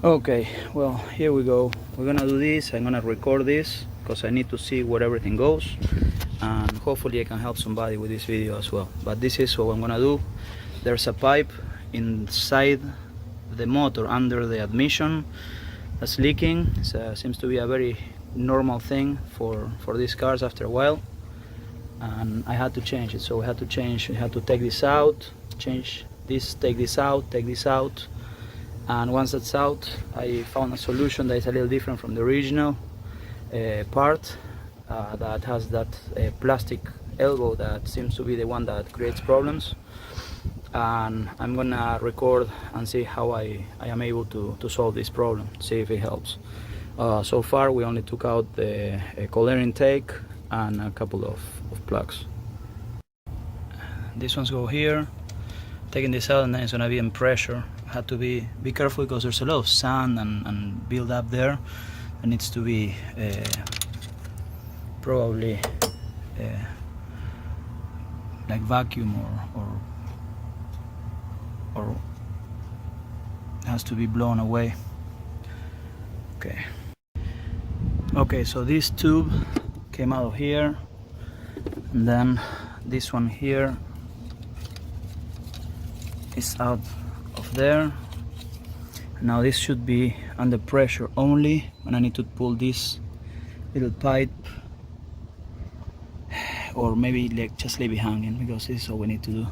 Okay, well, here we go. We're gonna do this. I'm gonna record this because I need to see where everything goes, and hopefully I can help somebody with this video as well. But this is what I'm gonna do. There's a pipe inside the motor under the admission that's leaking. It seems to be a very normal thing for these cars after a while, and I had to change it. So we had to take this out, change this, take this out, take this out. And once that's out, I found a solution that is a little different from the original part that has that plastic elbow that seems to be the one that creates problems. And I'm gonna record and see how I am able to solve this problem, see if it helps. So far we only took out the coolant intake and a couple of plugs. These ones go here. Taking this out, and then it's gonna be in pressure. Had to be careful because there's a lot of sand and build up there. It needs to be probably like vacuum or has to be blown away. Okay, so this tube came out of here, and then this one here is out of there. Now this should be under pressure only, and I need to pull this little pipe, or maybe like just leave it hanging, because this is all we need to do.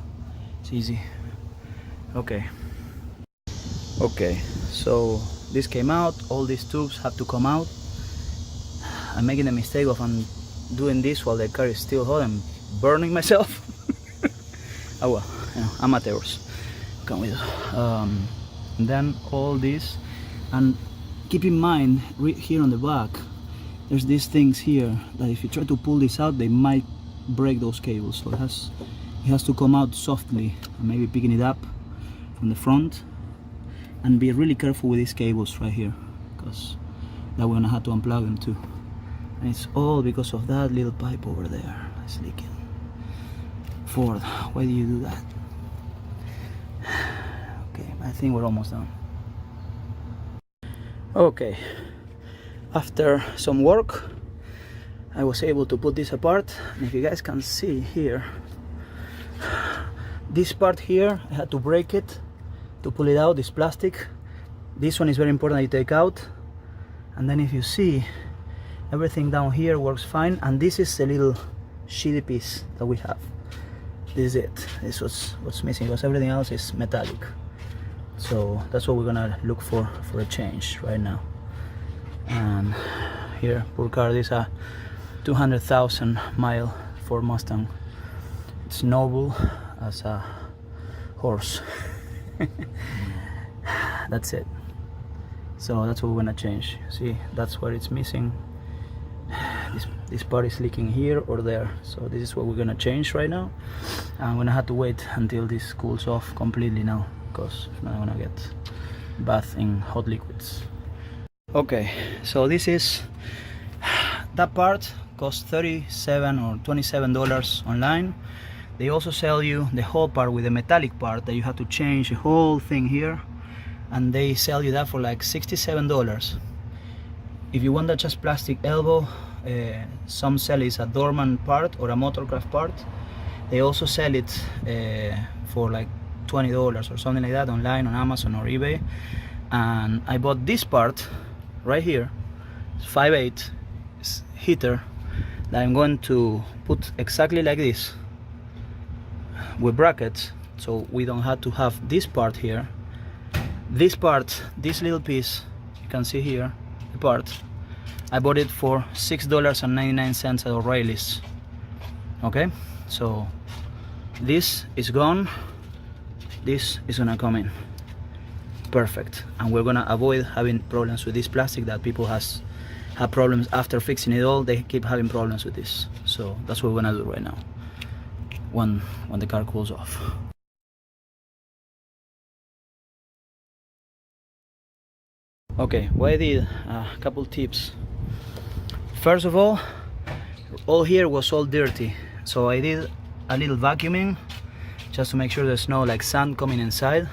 It's easy. Okay, so this came out. All these tubes have to come out. I'm making the mistake of doing this while the car is still hot and burning myself. Oh well, you know, amateurs. Come with and then all this, and keep in mind here on the back there's these things here that if you try to pull this out, they might break those cables. So it has to come out softly, and maybe picking it up from the front, and be really careful with these cables right here, because that we're gonna have to unplug them too. And it's all because of that little pipe over there. It's leaking. Ford, why do you do that? Okay, I think we're almost done. Okay, after some work I was able to put this apart, and if you guys can see here, this part here I had to break it to pull it out, this plastic. This one is very important that you take out, and then if you see, everything down here works fine, and this is the little shitty piece that we have. This is it. This was what's missing, because everything else is metallic. So that's what we're gonna look for a change right now. And here, poor car, this is a 200,000 mile Ford Mustang. It's noble as a horse. That's it. So that's what we're gonna change. See, that's where it's missing. This part is leaking here or there, so this is what we're gonna change right now. I'm gonna have to wait until this cools off completely now, because if not I'm gonna get bath in hot liquids. Okay, so this is that part. Costs $37 or $27 online. They also sell you the whole part with the metallic part that you have to change the whole thing here, and they sell you that for like $67. If you want that just plastic elbow, some sell it a dormant part or a motorcraft part. They also sell it for like $20 or something like that online on Amazon or eBay. And I bought this part right here. It's 5/8 heater that I'm going to put exactly like this with brackets, so we don't have to have this part here. This part, this little piece, you can see here, the part, I bought it for $6.99 at O'Reilly's. Okay, so this is gone, this is gonna come in. Perfect. And we're gonna avoid having problems with this plastic that people have problems after fixing it all. They keep having problems with this. So that's what we're gonna do right now when the car cools off. Okay, what I did, a couple tips. First of all here was all dirty, so I did a little vacuuming just to make sure there's no like sand coming inside.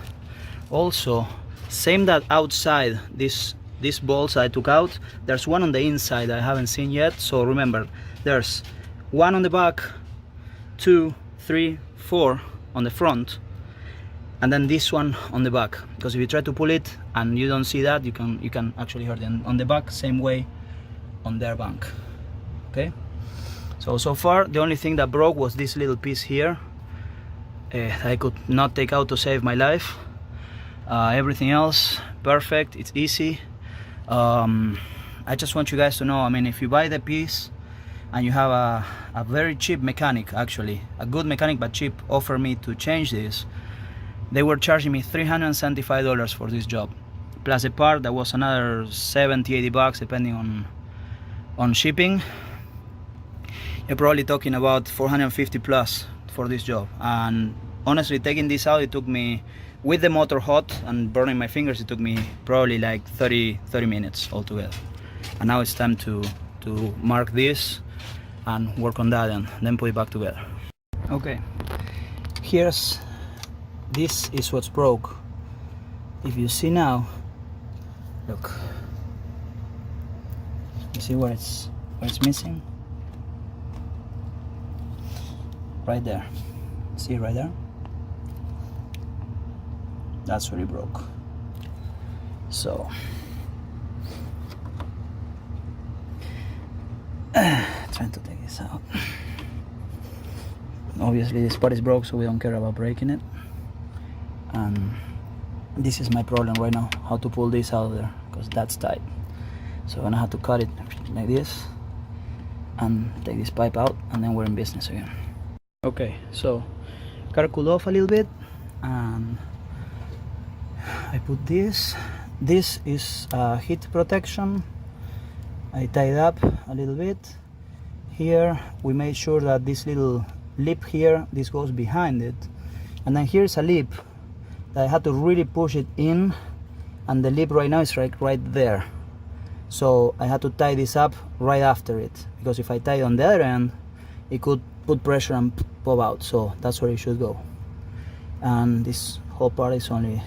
Also, Same that outside, these bolts I took out, there's one on the inside I haven't seen yet. So remember, there's one on the back, 2, 3, 4 on the front, and then this one on the back, because if you try to pull it and you don't see that, you can actually hurt it. On the back, same way on their bank. Okay, so far the only thing that broke was this little piece here. I could not take out to save my life. Everything else perfect, it's easy. I just want you guys to know, I mean, if you buy the piece and you have a very cheap mechanic, actually a good mechanic but cheap, offer me to change this, they were charging me $375 for this job, plus a part that was another 70-80 bucks depending on shipping. You're probably talking about 450 plus for this job. And honestly, taking this out, it took me, with the motor hot and burning my fingers, it took me probably like 30 minutes altogether. And now it's time to mark this and work on that and then put it back together. Okay, this is what's broke. If you see now, look, you see where it's missing? Right there, see right there? That's where it broke. So trying to take this out. Obviously this part is broke, so we don't care about breaking it. And this is my problem right now, how to pull this out of there, because that's tight. So I'm gonna have to cut it like this and take this pipe out, and then we're in business again. Okay, so gotta cool off a little bit, and I put this is heat protection. I tied up a little bit here. We made sure that this little lip here, this goes behind it, and then here's a lip that I had to really push it in, and the lip right now is right there. So I had to tie this up right after it, because if I tie it on the other end, it could put pressure and pop out. So that's where it should go. And this whole part is only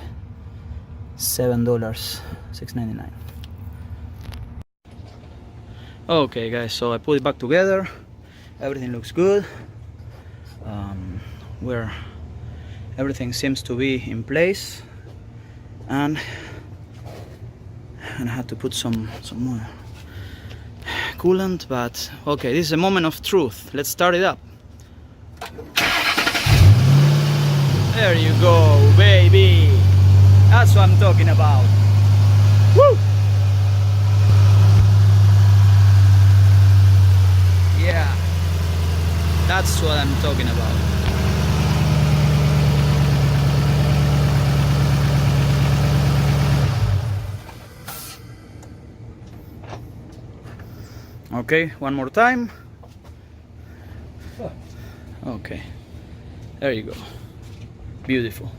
$7, $6.99. Okay guys, so I put it back together. Everything looks good. Where everything seems to be in place, and I had to put some more coolant, but okay, this is a moment of truth. Let's start it up. There you go, baby. That's what I'm talking about. Woo! Yeah, that's what I'm talking about. Okay, one more time. Okay, there you go. Beautiful.